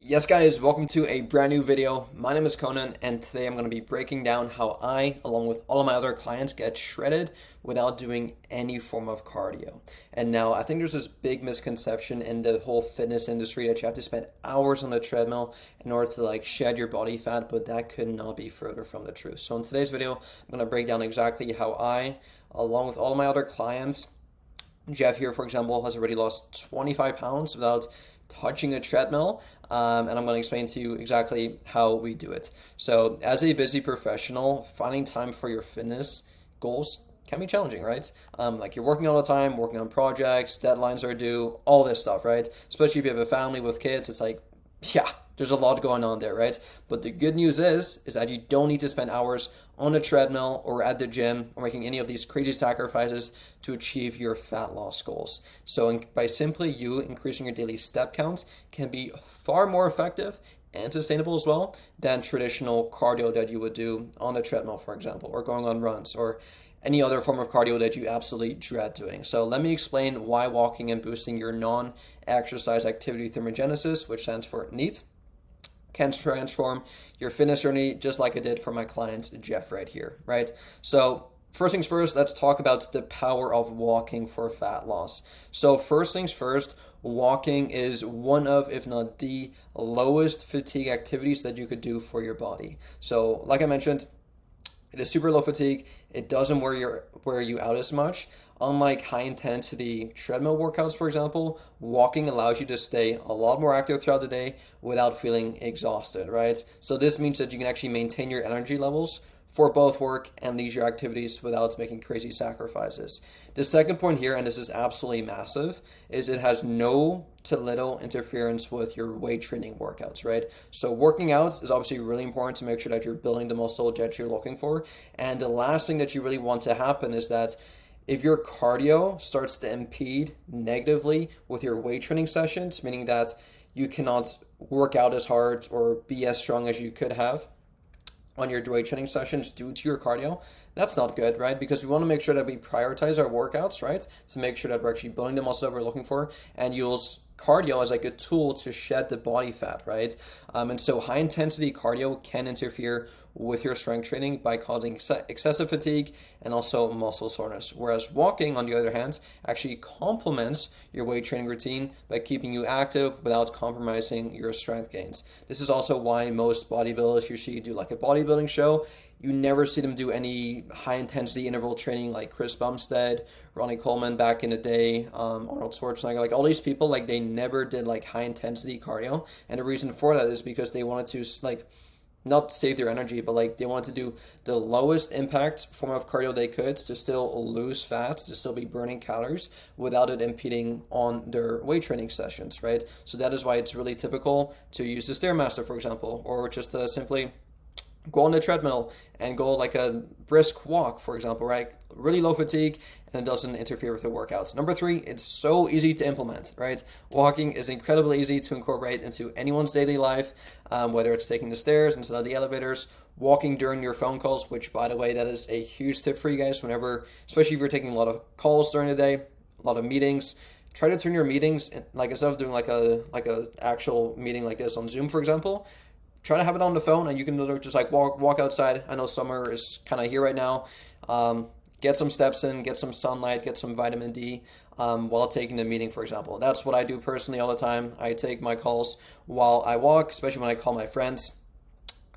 Yes guys, welcome to a brand new video. My name is Conan and today I'm going to be breaking down how I, along with all of my other clients, get shredded without doing any form of cardio. And now I think there's this big misconception in the whole fitness industry that you have to spend hours on the treadmill in order to shed your body fat, but that could not be further from the truth. So in today's video, I'm going to break down exactly how I, along with all of my other clients, Jeff here, for example, has already lost 25 pounds without touching a treadmill, and I'm going to explain to you exactly how we do it. So as a busy professional, finding time for your fitness goals can be challenging, right? Like you're working all the time, working on projects, deadlines are due, all this stuff, right? Especially if you have a family with kids, it's like, yeah, there's a lot going on there, right? But the good news is that you don't need to spend hours on a treadmill or at the gym or making any of these crazy sacrifices to achieve your fat loss goals. So by simply you increasing your daily step count can be far more effective and sustainable as well than traditional cardio that you would do on a treadmill, for example, or going on runs or any other form of cardio that you absolutely dread doing. So let me explain why walking and boosting your non-exercise activity thermogenesis, which stands for NEAT, can transform your fitness journey just like I did for my client Jeff right here, right? So first things first, let's talk about the power of walking for fat loss. So first things first, walking is one of, if not the lowest fatigue activities that you could do for your body. So like I mentioned, it is super low fatigue. It doesn't wear you out as much. Unlike high intensity treadmill workouts, for example, walking allows you to stay a lot more active throughout the day without feeling exhausted, right? So this means that you can actually maintain your energy levels for both work and leisure activities without making crazy sacrifices. The second point here, and this is absolutely massive, is it has no to little interference with your weight training workouts, right? So working out is obviously really important to make sure that you're building the muscle that you're looking for. And the last thing that you really want to happen is that if your cardio starts to impede negatively with your weight training sessions, meaning that you cannot work out as hard or be as strong as you could have on your weight training sessions due to your cardio, that's not good, right? Because we want to make sure that we prioritize our workouts, right? To make sure that we're actually building the muscle that we're looking for and use cardio as like a tool to shed the body fat, right? And so high intensity cardio can interfere with your strength training by causing excessive fatigue and also muscle soreness. Whereas walking, on the other hand, actually complements your weight training routine by keeping you active without compromising your strength gains. This is also why most bodybuilders usually do like a bodybuilding show. You never see them do any high-intensity interval training like Chris Bumstead, Ronnie Coleman back in the day, Arnold Schwarzenegger, like all these people, like they never did like high-intensity cardio. And the reason for that is because they wanted to not save their energy, but like they wanted to do the lowest impact form of cardio they could to still lose fat, to still be burning calories without it impeding on their weight training sessions, right? So that is why it's really typical to use the Stairmaster, for example, or just simply go on the treadmill and go like a brisk walk, for example, right? Really low fatigue and it doesn't interfere with the workouts. Number three, it's so easy to implement, right? Walking is incredibly easy to incorporate into anyone's daily life, whether it's taking the stairs instead of the elevators, walking during your phone calls, which by the way, that is a huge tip for you guys whenever, especially if you're taking a lot of calls during the day, a lot of meetings. Try to turn your meetings, like instead of doing like a actual meeting like this on Zoom, for example, try to have it on the phone and you can literally just like walk outside. I know summer is kind of here right now. Get some steps in, get some sunlight, get some vitamin D while taking the meeting, for example. That's what I do personally all the time. I take my calls while I walk, especially when I call my friends.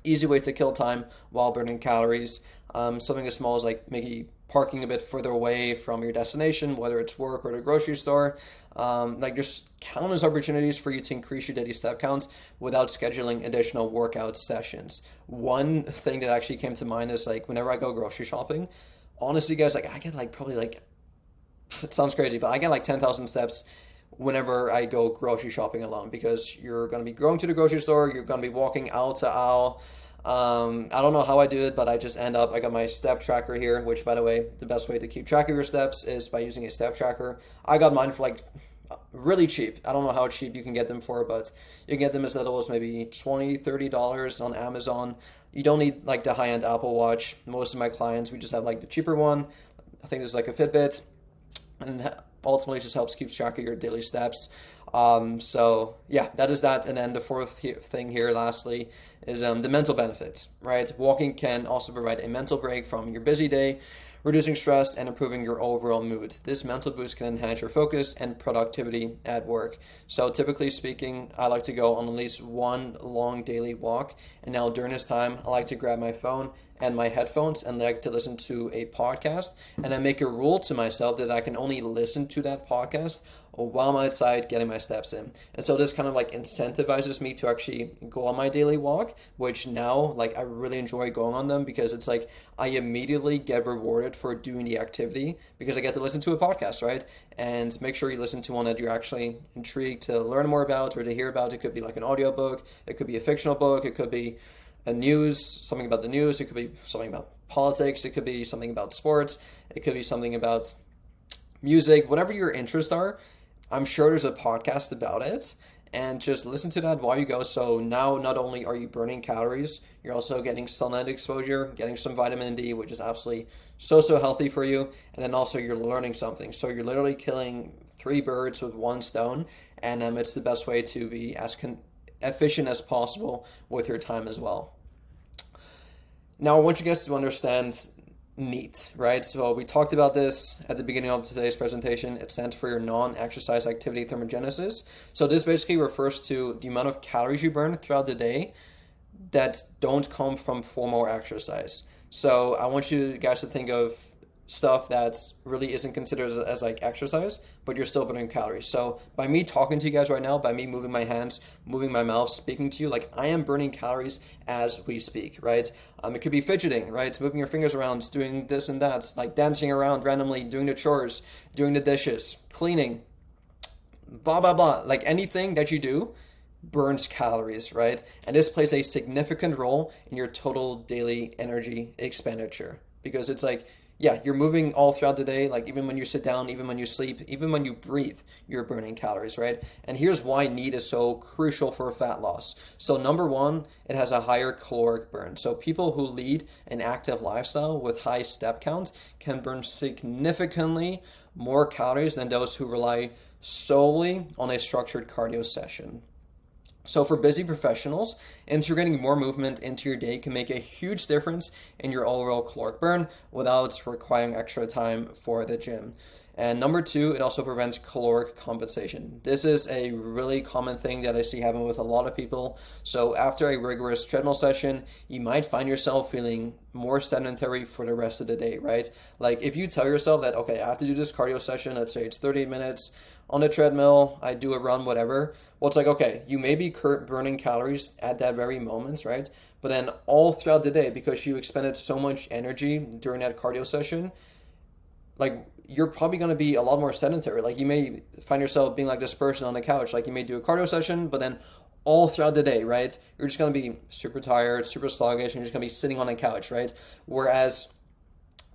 Easy way to kill time while burning calories. Something as small as like maybe parking a bit further away from your destination, whether it's work or the grocery store. There's countless opportunities for you to increase your daily step count without scheduling additional workout sessions. One thing that actually came to mind is like whenever I go grocery shopping, honestly guys, like I get like probably like, it sounds crazy, but I get like 10,000 steps whenever I go grocery shopping alone, because you're going to be going to the grocery store, you're going to be walking aisle to aisle. I don't know how I do it, but I just end up, I got my step tracker here, which by the way, the best way to keep track of your steps is by using a step tracker. I got mine for like really cheap. I don't know how cheap you can get them for, but you can get them as little as maybe $20-$30 on Amazon. You don't need like the high-end Apple Watch. Most of my clients, we just have like the cheaper one. I think there's like a Fitbit, and ultimately it just helps keep track of your daily steps. So yeah, that is that. And then the fourth thing here, lastly, is the mental benefits, right? Walking can also provide a mental break from your busy day, reducing stress and improving your overall mood. This mental boost can enhance your focus and productivity at work. So typically speaking, I like to go on at least one long daily walk. And now during this time, I like to grab my phone and my headphones and like to listen to a podcast. And I make a rule to myself that I can only listen to that podcast while I'm outside getting my steps in. And so this kind of like incentivizes me to actually go on my daily walk, which now like I really enjoy going on them because it's like I immediately get rewarded for doing the activity because I get to listen to a podcast, right? And make sure you listen to one that you're actually intrigued to learn more about or to hear about. It could be like an audiobook, it could be a fictional book, it could be something about the news, it could be something about politics, it could be something about sports, it could be something about music, whatever your interests are. I'm sure there's a podcast about it, and just listen to that while you go. So now not only are you burning calories, you're also getting sunlight exposure, getting some vitamin D, which is absolutely so healthy for you, and then also you're learning something. So you're literally killing three birds with one stone, and it's the best way to be as efficient as possible with your time as well. Now I want you guys to understand NEAT, right? So we talked about this at the beginning of today's presentation. It stands for your non-exercise activity thermogenesis. So this basically refers to the amount of calories you burn throughout the day that don't come from formal exercise. So I want you guys to think of stuff that really isn't considered as like exercise, but you're still burning calories. So by me talking to you guys right now, by me moving my hands, moving my mouth, speaking to you, like I am burning calories as we speak, right? It could be fidgeting, right? It's moving your fingers around, doing this and that, like dancing around randomly, doing the chores, doing the dishes, cleaning, blah, blah, blah. Like anything that you do burns calories, right? And this plays a significant role in your total daily energy expenditure because it's like, yeah, you're moving all throughout the day, like even when you sit down, even when you sleep, even when you breathe, you're burning calories, right? And here's why NEAT is so crucial for fat loss. So number one, it has a higher caloric burn. So people who lead an active lifestyle with high step count can burn significantly more calories than those who rely solely on a structured cardio session. So for busy professionals, integrating more movement into your day can make a huge difference in your overall caloric burn without requiring extra time for the gym. And number two, it also prevents caloric compensation. This is a really common thing that I see happen with a lot of people. So after a rigorous treadmill session, you might find yourself feeling more sedentary for the rest of the day, right? Like if you tell yourself that, okay, I have to do this cardio session, let's say it's 30 minutes on the treadmill, I do a run, whatever. Well, it's like, okay, you may be burning calories at that very moment, right? But then all throughout the day, because you expended so much energy during that cardio session, like you're probably going to be a lot more sedentary. Like you may find yourself being like this person on the couch. Like you may do a cardio session, but then all throughout the day, right, you're just going to be super tired, super sluggish, and you're just going to be sitting on a couch, right? Whereas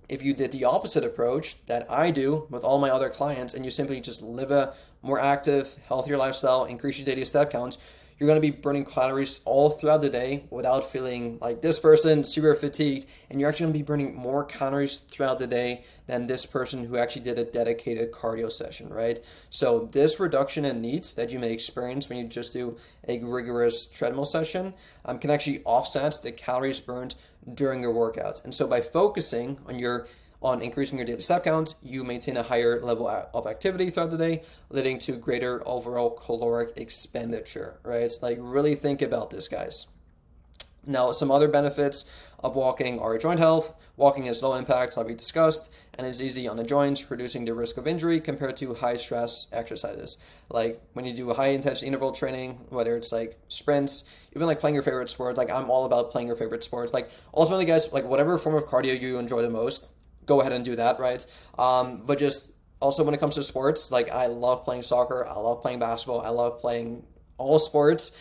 if you did the opposite approach that I do with all my other clients and you simply just live a more active, healthier lifestyle, increase your daily step count, you're going to be burning calories all throughout the day without feeling like this person super fatigued, and you're actually going to be burning more calories throughout the day than this person who actually did a dedicated cardio session, right? So this reduction in needs that you may experience when you just do a rigorous treadmill session can actually offset the calories burned during your workouts. And so by focusing on increasing your daily step count, you maintain a higher level of activity throughout the day, leading to greater overall caloric expenditure, right? Like really think about this, guys. Now, some other benefits of walking are joint health. Walking is low impact, like we discussed, and is easy on the joints, reducing the risk of injury compared to high stress exercises. Like when you do a high intensity interval training, whether it's like sprints, even like playing your favorite sport, like I'm all about playing your favorite sports. Like ultimately, guys, like whatever form of cardio you enjoy the most, go ahead and do that, right? But just also when it comes to sports, like I love playing soccer, I love playing basketball, I love playing all sports.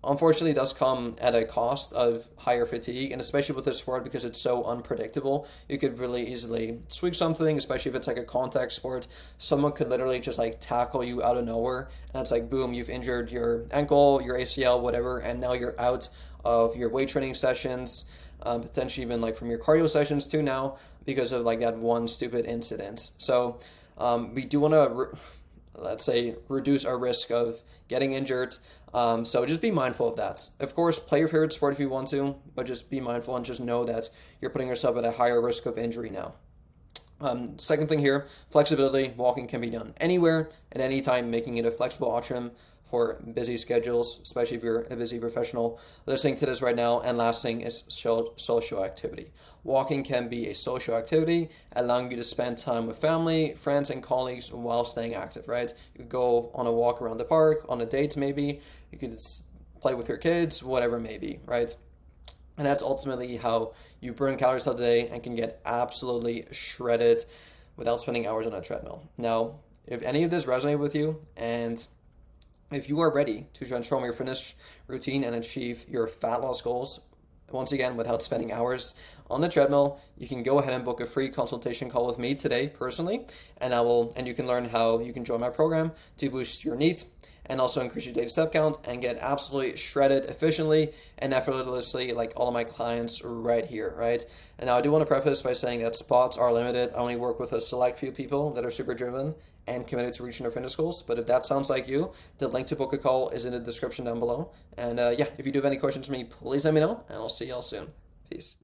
Unfortunately, it does come at a cost of higher fatigue, and especially with this sport because it's so unpredictable, you could really easily tweak something, especially if it's like a contact sport. Someone could literally just like tackle you out of nowhere, and it's like, boom, you've injured your ankle, your ACL, whatever, and now you're out of your weight training sessions, potentially even like from your cardio sessions too now because of like that one stupid incident. So we do want to let's say, reduce our risk of getting injured. So just be mindful of that. Of course, play your favorite sport if you want to, but just be mindful and just know that you're putting yourself at a higher risk of injury now. Second thing here, flexibility. Walking can be done anywhere at any time, making it a flexible option for busy schedules, especially if you're a busy professional listening to this right now. And last thing is social activity. Walking can be a social activity, allowing you to spend time with family, friends, and colleagues while staying active, right? You could go on a walk around the park, on a date maybe. You could play with your kids, whatever it may be, right? And that's ultimately how you burn calories all day and can get absolutely shredded without spending hours on a treadmill. Now, if any of this resonated with you, and if you are ready to transform your fitness routine and achieve your fat loss goals, once again, without spending hours on the treadmill, you can go ahead and book a free consultation call with me today personally, and you can learn how you can join my program to boost your NEAT and also increase your daily step count and get absolutely shredded efficiently and effortlessly like all of my clients right here, right? And now I do want to preface by saying that spots are limited. I only work with a select few people that are super driven and committed to reaching their fitness goals. But if that sounds like you, the link to book a call is in the description down below. And yeah, if you do have any questions for me, please let me know, and I'll see y'all soon. Peace.